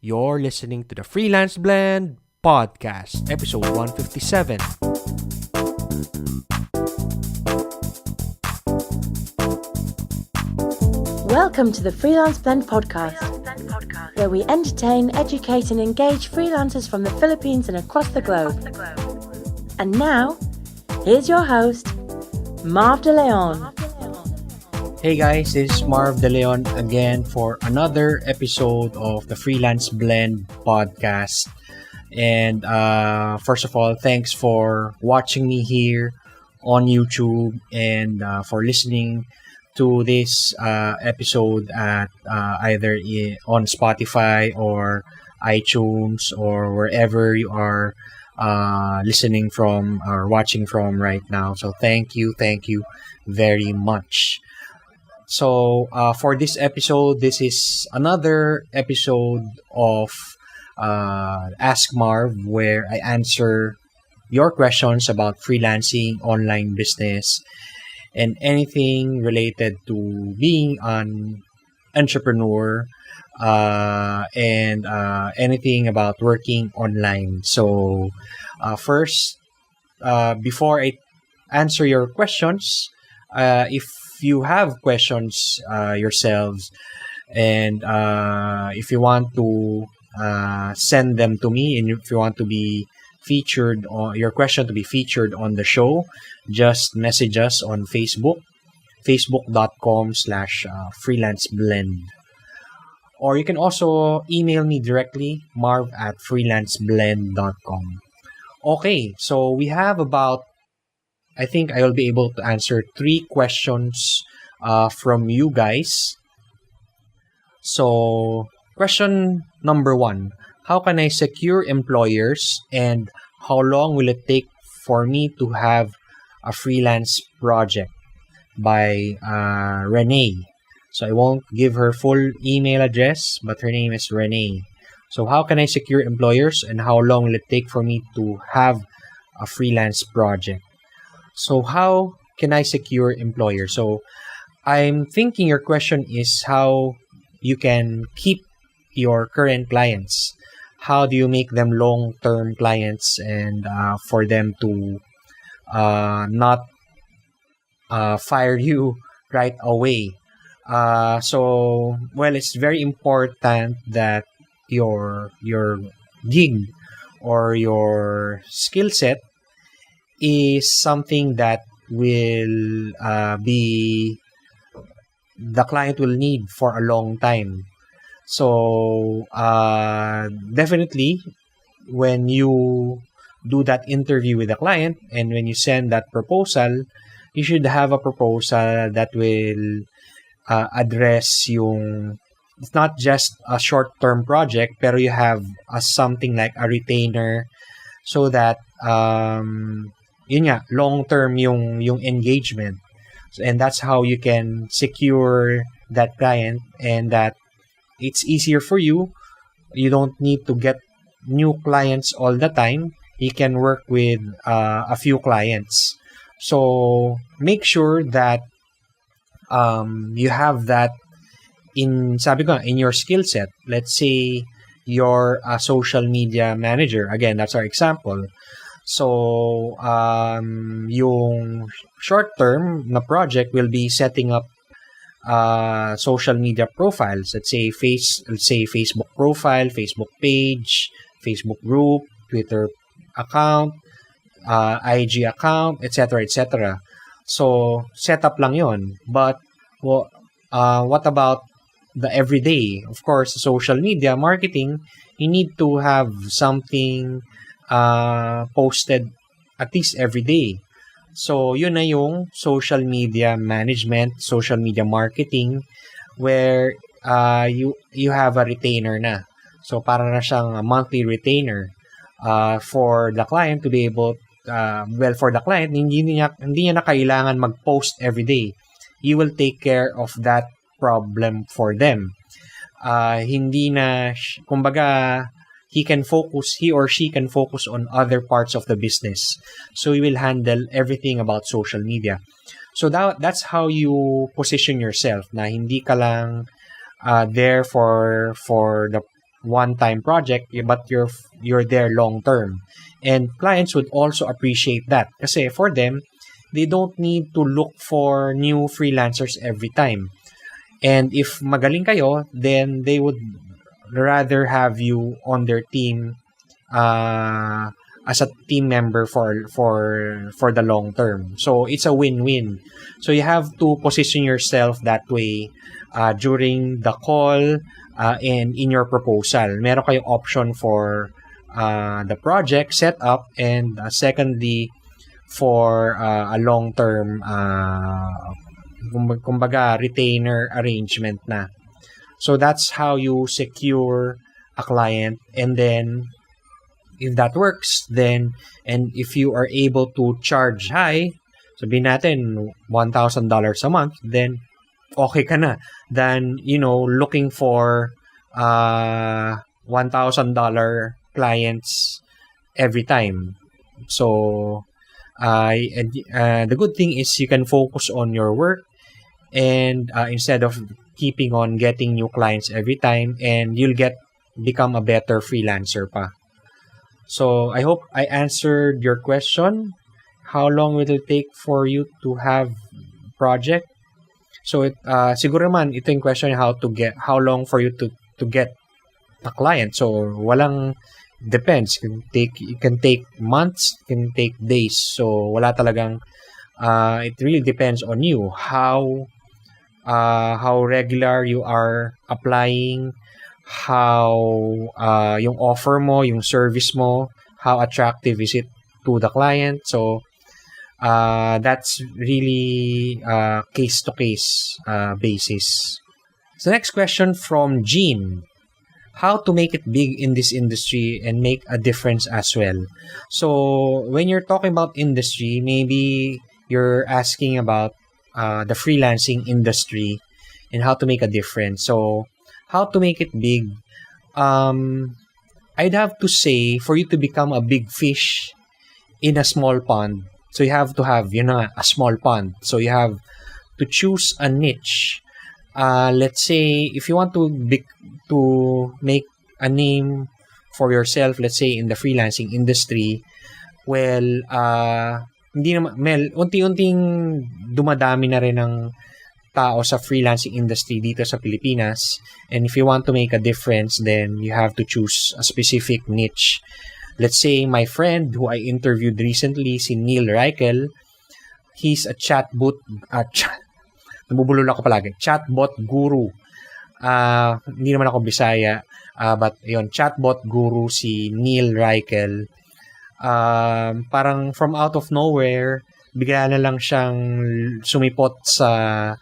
You're listening to the Freelance Blend Podcast, episode 157. Welcome to the Freelance Blend Podcast, where we entertain, educate and engage freelancers from the Philippines and across the globe. And now, here's your host, Marv De Leon. Hey guys, this is Marv De Leon again for another episode of the Freelance Blend Podcast. And first of all, thanks for watching me here on YouTube and for listening to this episode at either on Spotify or iTunes or wherever you are listening from or watching from right now. So thank you very much. So for this episode, this is another episode of AskMarv, where I answer your questions about freelancing, online business, and anything related to being an entrepreneur and anything about working online. So first, before I answer your questions, if you have questions yourselves and if you want to send them to me and if you want to be featured or your question to be featured on the show, just message us on Facebook, facebook.com/freelanceblend. Or you can also email me directly, marv@freelanceblend.com. Okay, so we have I think I will be able to answer 3 questions from you guys. So, question number 1. How can I secure employers and how long will it take for me to have a freelance project? By Renee. So I won't give her full email address, but her name is Renee. So how can I secure employers and how long will it take for me to have a freelance project? So how can I secure employers? So I'm thinking your question is how you can keep your current clients. How do you make them long-term clients and for them to not fire you right away? So it's very important that your gig or your skill set is something that will be the client will need for a long time. So definitely when you do that interview with the client and when you send that proposal, you should have a proposal that will address it's not just a short-term project, pero you have something like a retainer so that long-term yung engagement. And that's how you can secure that client and that it's easier for you. You don't need to get new clients all the time. You can work with a few clients. So make sure that you have that in your skill set. Let's say you're a social media manager. Again, that's our example. So yung short-term na project will be setting up social media profiles. Let's say Facebook profile, Facebook page, Facebook group, Twitter account, IG account, etc. So setup lang yon. But what about the everyday? Of course, social media marketing, you need to have something posted at least every day. So yun na yung social media management, social media marketing, where you have a retainer na. So para na siyang a monthly retainer for the client to be able for the client, hindi niya na kailangan mag-post every day. You will take care of that problem for them. Hindi na, kumbaga, he or she can focus on other parts of the business. So he will handle everything about social media. So that's how you position yourself, na hindi ka lang there for the one-time project, but you're there long-term. And clients would also appreciate that kasi for them, they don't need to look for new freelancers every time. And if magaling kayo, then they would rather have you on their team as a team member for the long term. So it's a win-win. So you have to position yourself that way during the call and in your proposal. Meron kayong option for the project setup and secondly for a long-term kumbaga retainer arrangement na. So that's how you secure a client, and then if that works, then and if you are able to charge high, sabihin natin $1,000 a month, then okay ka na than looking for $1,000 clients every time. So the good thing is you can focus on your work and instead of keeping on getting new clients every time, and you'll become a better freelancer pa. So I hope I answered your question. How long will it take for you to have project? So siguro man ito yung question, how long for you to get a client. So walang depends. It can take months, it can take days. So wala talagang it really depends on you how regular you are applying, how yung offer mo, yung service mo, how attractive is it to the client. So that's really case to case basis. So next question from Jean. How to make it big in this industry and make a difference as well. So when you're talking about industry, maybe you're asking about the freelancing industry and how to make a difference. So how to make it big? I'd have to say for you to become a big fish in a small pond. So you have to have a small pond. So you have to choose a niche. Let's say if you want to make a name for yourself, let's say in the freelancing industry, well, hindi naman, unti-unting dumadami na rin ng tao sa freelancing industry dito sa Pilipinas. And if you want to make a difference, then you have to choose a specific niche. Let's say my friend who I interviewed recently, si Neil Reichel, he's a chatbot nabubulol ako palagi. Chatbot guru. Hindi naman ako Bisaya. But yun, chatbot guru si Neil Reichel. Parang from out of nowhere, bigla na lang siyang sumipot sa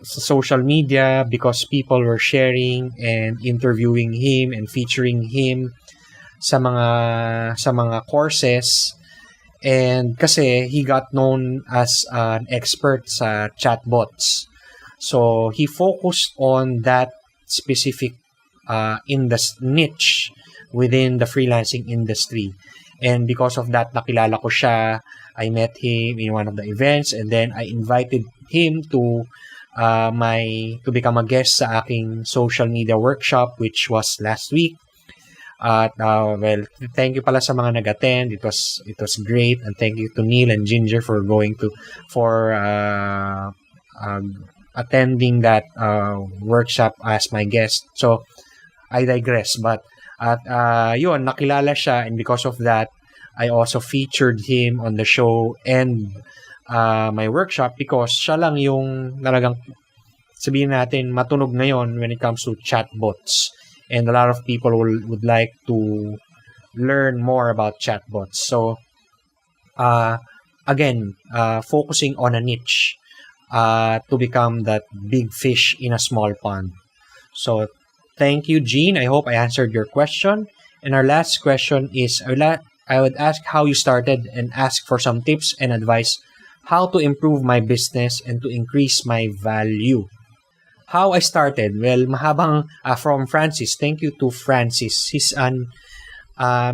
social media because people were sharing and interviewing him and featuring him sa mga courses. And kasi he got known as an expert sa chatbots. So he focused on that specific niche within the freelancing industry. And because of that, nakilala ko siya. I met him in one of the events and then I invited him to become a guest sa aking social media workshop which was last week. At well, thank you pala sa mga nag-attend. It was great, and thank you to Neil and Ginger for attending that workshop as my guest. So I digress, but yun, nakilala siya, and because of that, I also featured him on the show and my workshop because siya lang yung talagang sabihin natin matunog ngayon when it comes to chatbots. And a lot of people would like to learn more about chatbots. So, again, focusing on a niche to become that big fish in a small pond. So, thank you, Jean. I hope I answered your question. And our last question is, I would ask how you started and ask for some tips and advice how to improve my business and to increase my value. How I started? Well, mahabang from Francis. Thank you to Francis. He's an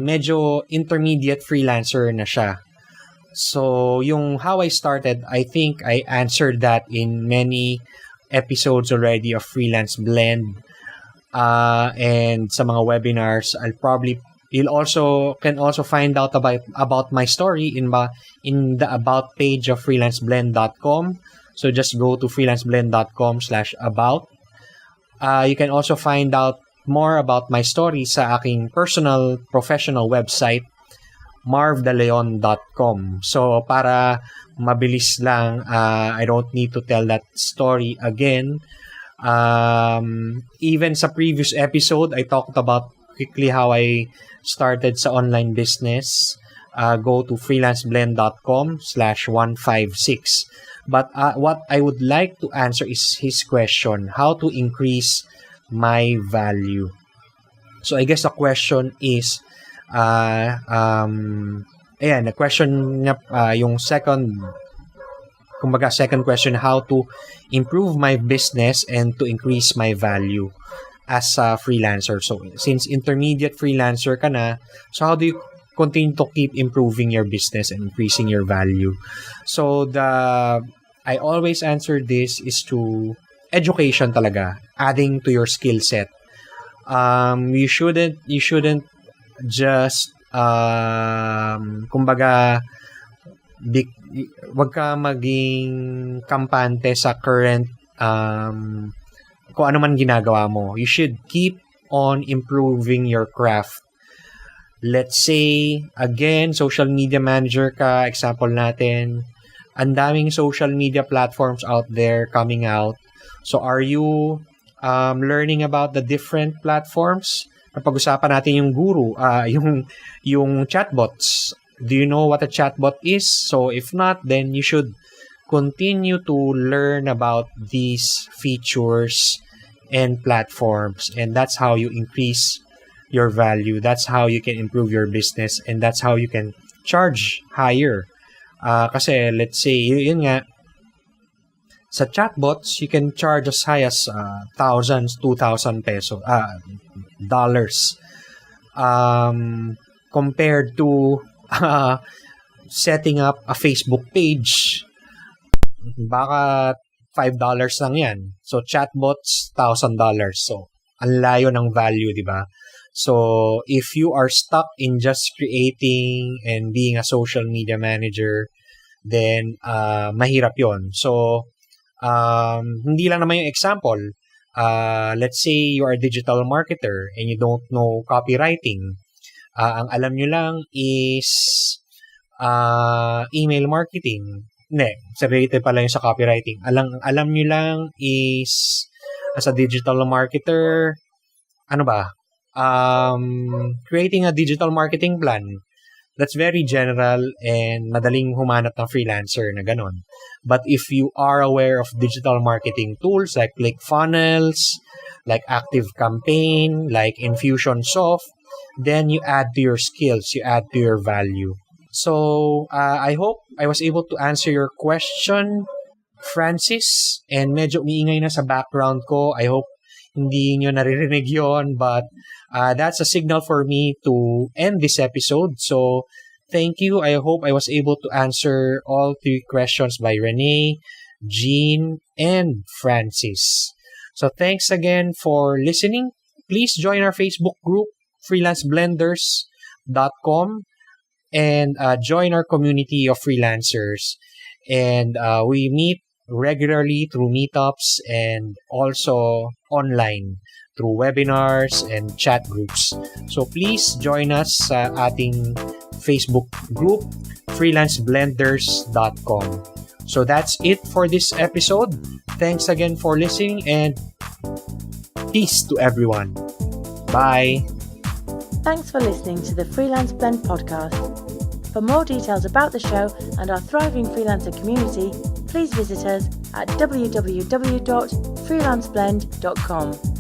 medyo intermediate freelancer na siya. So, yung how I started, I think I answered that in many episodes already of Freelance Blend. and sa mga webinars. Can also find out about my story in the about page of freelanceblend.com. So just go to freelanceblend.com/about. You can also find out more about my story sa aking personal professional website, marvdeleon.com. So para mabilis lang, I don't need to tell that story again. Even sa previous episode, I talked about quickly how I started sa online business. Go to freelanceblend.com/156. But what I would like to answer is his question, how to increase my value. So I guess the question is, the question niya, yung second question, how to improve my business and to increase my value as a freelancer. So since intermediate freelancer ka na, so how do you continue to keep improving your business and increasing your value? So I always answer this is to education talaga, adding to your skill set. You shouldn't just wag ka maging kampante sa current kung ano man ginagawa mo. You should keep on improving your craft. Let's say, again, social media manager ka, example natin, ang daming social media platforms out there coming out. So are you learning about the different platforms? Napag-usapan natin yung guru, yung chatbots. Do you know what a chatbot is? So if not, then you should continue to learn about these features and platforms, and that's how you increase your value. That's how you can improve your business, and that's how you can charge higher. Kasi let's say, yun nga, sa chatbots, you can charge as high as thousands, 2,000 pesos, dollars. Compared to setting up a Facebook page, baka $5 lang yan. So chatbots, $1,000. So ang layo ng value, di ba? So if you are stuck in just creating and being a social media manager, then mahirap yon. So hindi lang naman yung example. Let's say you are a digital marketer and you don't know copywriting. Ang alam nyo lang is email marketing. Hindi, related pala yung sa copywriting. Alam nyo lang is, as a digital marketer, creating a digital marketing plan. That's very general and madaling humanap ng freelancer na ganon. But if you are aware of digital marketing tools like ClickFunnels, like ActiveCampaign, like Infusionsoft, then you add to your skills, you add to your value. So, I hope I was able to answer your question, Francis. And medyo umiingay na sa background ko. I hope hindi nyo naririnig yon, but that's a signal for me to end this episode. So, thank you. I hope I was able to answer all 3 questions by Renee, Jean, and Francis. So, thanks again for listening. Please join our Facebook group, freelanceblenders.com, and join our community of freelancers. And we meet regularly through meetups and also online through webinars and chat groups. So please join us sa ating Facebook group, freelanceblenders.com. So that's it for this episode. Thanks again for listening and peace to everyone. Bye. Thanks for listening to the Freelance Blend podcast. For more details about the show and our thriving freelancer community, please visit us at www.freelanceblend.com.